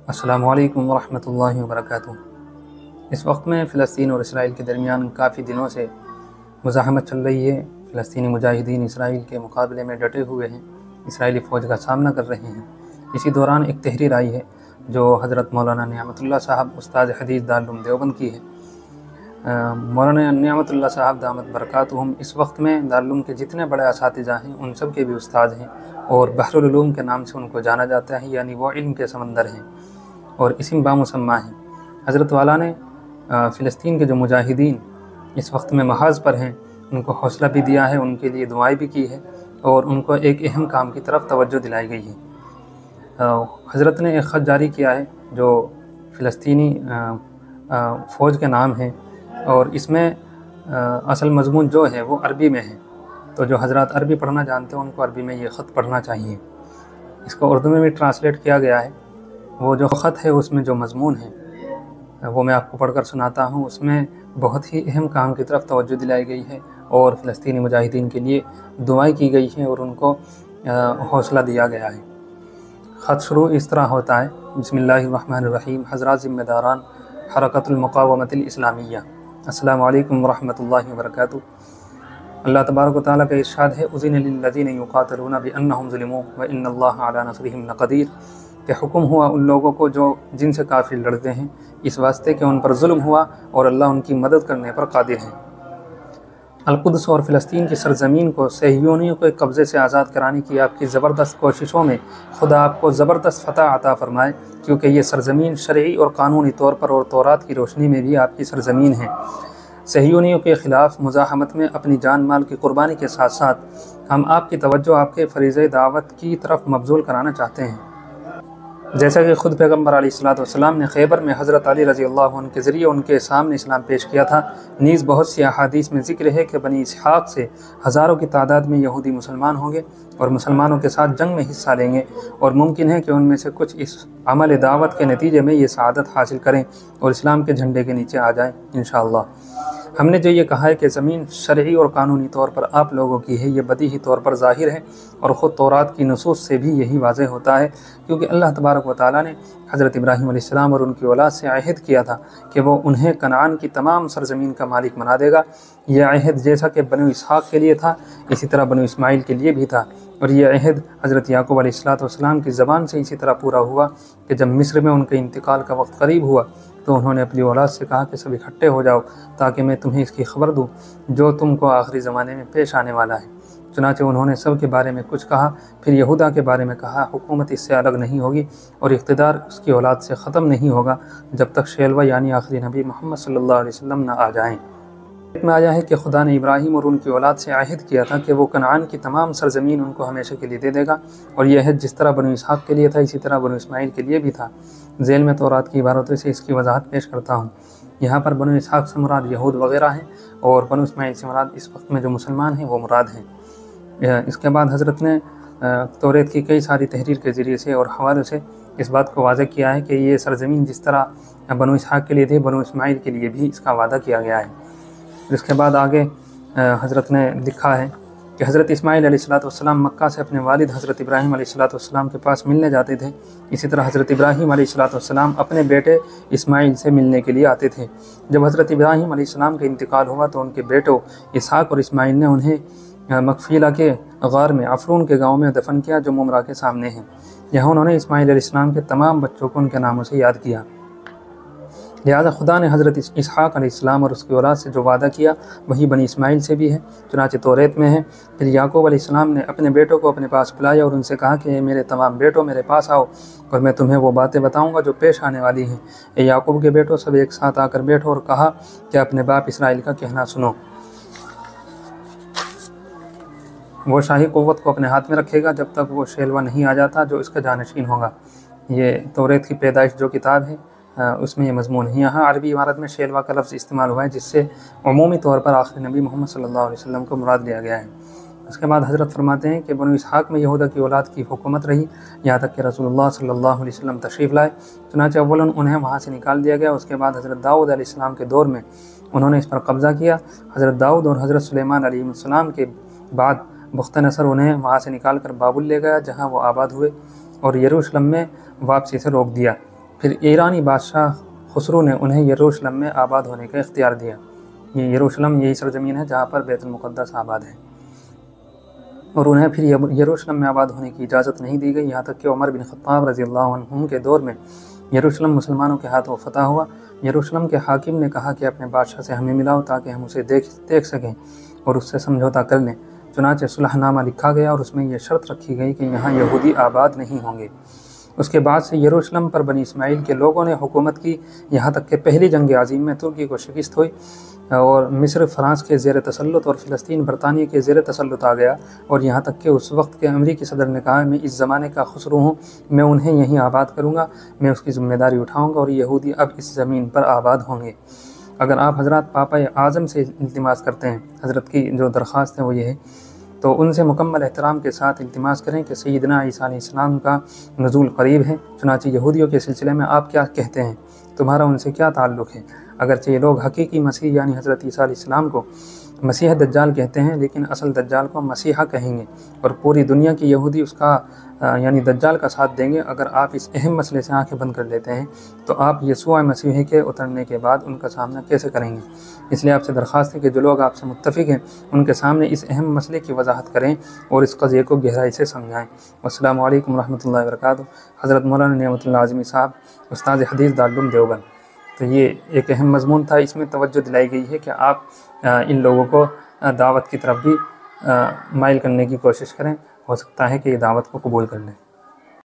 السلام علیکم ورحمۃ اللہ وبرکاتہ۔ اس وقت میں فلسطین اور اسرائیل کے درمیان کافی دنوں سے مزاحمت چل رہی ہے۔ فلسطینی مجاہدین اسرائیل کے مقابلے میں ڈٹے ہوئے ہیں، اسرائیلی فوج کا سامنا کر رہے ہیں۔ اسی دوران ایک تحریر آئی ہے جو حضرت مولانا نعمت اللہ صاحب استاد حدیث دارالعلوم دیوبند کی ہے۔ مولانا نعمت اللہ صاحب دامت برکاتہم اس وقت میں دارالعلوم کے جتنے بڑے اساتذہ ہیں ان سب کے بھی استاد ہیں، اور بحر العلوم کے نام سے ان کو جانا جاتا ہے، یعنی وہ علم کے سمندر ہیں اور اسم بامسمہ ہیں۔ حضرت والا نے فلسطین کے جو مجاہدین اس وقت میں محاذ پر ہیں ان کو حوصلہ بھی دیا ہے، ان کے لیے دعائیں بھی کی ہے، اور ان کو ایک اہم کام کی طرف توجہ دلائی گئی ہے۔ حضرت نے ایک خط جاری کیا ہے جو فلسطینی فوج کے نام ہے، اور اس میں اصل مضمون جو ہے وہ عربی میں ہے، تو جو حضرات عربی پڑھنا جانتے ہیں ان کو عربی میں یہ خط پڑھنا چاہیے۔ اس کو اردو میں بھی ٹرانسلیٹ کیا گیا ہے۔ وہ جو خط ہے اس میں جو مضمون ہے وہ میں آپ کو پڑھ کر سناتا ہوں۔ اس میں بہت ہی اہم کام کی طرف توجہ دلائی گئی ہے اور فلسطینی مجاہدین کے لیے دعائیں کی گئی ہیں اور ان کو حوصلہ دیا گیا ہے۔ خط شروع اس طرح ہوتا ہے: بسم اللہ الرحمن الرحیم۔ حضرات ذمہ داران حرکت المقامت الاسلامیہ، السلام علیکم ورحمۃ اللہ وبرکاتہ۔ اللہ تبارک و تعالیٰ کا ارشاد ہے: اذن للذین یقاتلون بانہم ظلموا وان اللہ علی نصرہم لقدیر، کہ حکم ہوا ان لوگوں کو جو جن سے کافر لڑتے ہیں اس واسطے کہ ان پر ظلم ہوا اور اللہ ان کی مدد کرنے پر قادر ہے۔ القدس اور فلسطین کی سرزمین کو صہیونیوں کے قبضے سے آزاد کرانے کی آپ کی زبردست کوششوں میں خدا آپ کو زبردست فتح عطا فرمائے، کیونکہ یہ سرزمین شرعی اور قانونی طور پر اور تورات کی روشنی میں بھی آپ کی سرزمین ہے۔ صہیونیوں کے خلاف مزاحمت میں اپنی جان مال کی قربانی کے ساتھ ساتھ ہم آپ کی توجہ آپ کے فریضہ دعوت کی طرف مبذول کرانا چاہتے ہیں۔ جیسا کہ خود پیغمبر علیہ السلام نے خیبر میں حضرت علی رضی اللہ عنہ کے ذریعے ان کے سامنے اسلام پیش کیا تھا، نیز بہت سی احادیث میں ذکر ہے کہ بنی اسحاق سے ہزاروں کی تعداد میں یہودی مسلمان ہوں گے اور مسلمانوں کے ساتھ جنگ میں حصہ لیں گے، اور ممکن ہے کہ ان میں سے کچھ اس عمل دعوت کے نتیجے میں یہ سعادت حاصل کریں اور اسلام کے جھنڈے کے نیچے آ جائیں انشاءاللہ۔ ہم نے جو یہ کہا ہے کہ زمین شرعی اور قانونی طور پر آپ لوگوں کی ہے، یہ بدیہی طور پر ظاہر ہے اور خود تورات کی نصوص سے بھی یہی واضح ہوتا ہے، کیونکہ اللہ تبارک و تعالیٰ نے حضرت ابراہیم علیہ السلام اور ان کی اولاد سے عہد کیا تھا کہ وہ انہیں کنعان کی تمام سرزمین کا مالک بنا دے گا۔ یہ عہد جیسا کہ بنو اسحاق کے لیے تھا اسی طرح بنو اسماعیل کے لیے بھی تھا، اور یہ عہد حضرت یعقوب علیہ السلام کی زبان سے اسی طرح پورا ہوا کہ جب مصر میں ان کے انتقال کا وقت قریب ہوا تو انہوں نے اپنی اولاد سے کہا کہ سب اکٹھے ہو جاؤ تاکہ میں تمہیں اس کی خبر دوں جو تم کو آخری زمانے میں پیش آنے والا ہے۔ چنانچہ انہوں نے سب کے بارے میں کچھ کہا، پھر یہودا کے بارے میں کہا: حکومت اس سے الگ نہیں ہوگی اور اقتدار اس کی اولاد سے ختم نہیں ہوگا جب تک شیلوہ یعنی آخری نبی محمد صلی اللہ علیہ وسلم نہ آ جائیں۔ میں آیا ہے کہ خدا نے ابراہیم اور ان کی اولاد سے عہد کیا تھا کہ وہ کنعان کی تمام سرزمین ان کو ہمیشہ کے لیے دے دے گا، اور یہ عہد جس طرح بنو اسحاق کے لیے تھا اسی طرح بنو اسماعیل کے لیے بھی تھا۔ ذیل میں تورات کی عبارتوں سے اس کی وضاحت پیش کرتا ہوں۔ یہاں پر بنو اسحاق سے مراد یہود وغیرہ ہیں، اور بنو اسماعیل سے مراد اس وقت میں جو مسلمان ہیں وہ مراد ہیں۔ اس کے بعد حضرت نے توریت کی کئی ساری تحریر کے ذریعے سے اور حوالوں سے اس بات کو واضح کیا ہے کہ یہ سرزمین جس طرح بنو اسحاق کے لیے تھی بنو اسماعیل کے لیے بھی اس کا وعدہ کیا گیا ہے۔ اس کے بعد آگے حضرت نے لکھا ہے کہ حضرت اسماعیل علیہ السلام مکہ سے اپنے والد حضرت ابراہیم علیہ السلام کے پاس ملنے جاتے تھے، اسی طرح حضرت ابراہیم علیہ السلام اپنے بیٹے اسماعیل سے ملنے کے لیے آتے تھے۔ جب حضرت ابراہیم علیہ السلام کا انتقال ہوا تو ان کے بیٹوں اسحاق اور اسماعیل نے انہیں مغفیلہ کے غار میں عفرون کے گاؤں میں دفن کیا جو ممرہ کے سامنے ہے۔ یہاں انہوں نے اسماعیل علیہ السلام کے تمام بچوں کو ان کے ناموں سے یاد کیا۔ لہٰذا خدا نے حضرت اسحاق علیہ السلام اور اس کی اولاد سے جو وعدہ کیا وہی بنی اسماعیل سے بھی ہے، چنانچہ توریت میں ہے۔ پھر یعقوب علیہ السلام نے اپنے بیٹوں کو اپنے پاس بلایا اور ان سے کہا کہ میرے تمام بیٹوں میرے پاس آؤ اور میں تمہیں وہ باتیں بتاؤں گا جو پیش آنے والی ہیں۔ اے یعقوب کے بیٹوں، سب ایک ساتھ آ کر بیٹھو اور کہا کہ اپنے باپ اسرائیل کا کہنا سنو۔ وہ شاہی قوت کو اپنے ہاتھ میں رکھے گا جب تک وہ شیلوہ نہیں آ جاتا جو اس کا جانشین ہوگا۔ یہ توریت کی پیدائش جو کتاب ہے اس میں یہ مضمون ہے۔ یہاں عربی عبارت میں شیلوہ کا لفظ استعمال ہوا ہے جس سے عمومی طور پر آخری نبی محمد صلی اللہ علیہ وسلم کو مراد لیا گیا ہے۔ اس کے بعد حضرت فرماتے ہیں کہ بنو اسحاق میں یہودا کی اولاد کی حکومت رہی یہاں تک کہ رسول اللہ صلی اللہ علیہ وسلم تشریف لائے، چنانچہ اولاً انہیں وہاں سے نکال دیا گیا۔ اس کے بعد حضرت داؤد علیہ السلام کے دور میں انہوں نے اس پر قبضہ کیا۔ حضرت داؤد اور حضرت سلیمان علیہ السلام کے بعد بخت نصر انہیں وہاں سے نکال کر بابل لے گیا جہاں وہ آباد ہوئے اور یروشلم میں واپسی سے روک دیا۔ پھر ایرانی بادشاہ خسرو نے انہیں یروشلم میں آباد ہونے کا اختیار دیا۔ یہ یروشلم یہی سرزمین ہے جہاں پر بیت المقدس آباد ہے، اور انہیں پھر یروشلم میں آباد ہونے کی اجازت نہیں دی گئی، یہاں تک کہ عمر بن خطاب رضی اللہ عنہ کے دور میں یروشلم مسلمانوں کے ہاتھوں فتح ہوا۔ یروشلم کے حاکم نے کہا کہ اپنے بادشاہ سے ہمیں ملاؤ تاکہ ہم اسے دیکھ سکیں اور اس سے سمجھوتا کر لیں۔ چنانچہ صلح نامہ لکھا گیا اور اس میں یہ شرط رکھی گئی کہ یہاں یہودی آباد نہیں ہوں گے۔ اس کے بعد سے یروشلم پر بنی اسماعیل کے لوگوں نے حکومت کی، یہاں تک کہ پہلی جنگ عظیم میں ترکی کو شکست ہوئی اور مصر فرانس کے زیر تسلط اور فلسطین برطانیہ کے زیر تسلط آ گیا، اور یہاں تک کہ اس وقت کے امریکی صدر نے کہا میں اس زمانے کا خسرو ہوں، میں انہیں یہیں آباد کروں گا، میں اس کی ذمہ داری اٹھاؤں گا اور یہودی اب اس زمین پر آباد ہوں گے۔ اگر آپ حضرات پاپا اعظم سے التماس کرتے ہیں، حضرت کی جو درخواست ہے وہ یہ ہے، تو ان سے مکمل احترام کے ساتھ التماس کریں کہ سیدنا عیسیٰ علیہ السلام کا نزول قریب ہے، چنانچہ یہودیوں کے سلسلے میں آپ کیا کہتے ہیں، تمہارا ان سے کیا تعلق ہے؟ اگرچہ یہ لوگ حقیقی مسیح یعنی حضرت عیسیٰ علیہ السلام کو مسیح دجال کہتے ہیں، لیکن اصل دجال کو مسیحا کہیں گے، اور پوری دنیا کی یہودی اس کا یعنی دجال کا ساتھ دیں گے۔ اگر آپ اس اہم مسئلے سے آنکھیں بند کر لیتے ہیں تو آپ یسوع مسیح کے اترنے کے بعد ان کا سامنا کیسے کریں گے؟ اس لیے آپ سے درخواست ہے کہ جو لوگ آپ سے متفق ہیں ان کے سامنے اس اہم مسئلے کی وضاحت کریں اور اس قضیے کو گہرائی سے سمجھائیں۔ السلام علیکم ورحمۃ اللہ وبرکاتہ۔ حضرت مولانا نعمت اللہ اعظمی صاحب، استاذ حدیث دارالعلوم دیوبند۔ تو یہ ایک اہم مضمون تھا، اس میں توجہ دلائی گئی ہے کہ آپ ان لوگوں کو دعوت کی طرف بھی مائل کرنے کی کوشش کریں، ہو سکتا ہے کہ یہ دعوت کو قبول کر لیں۔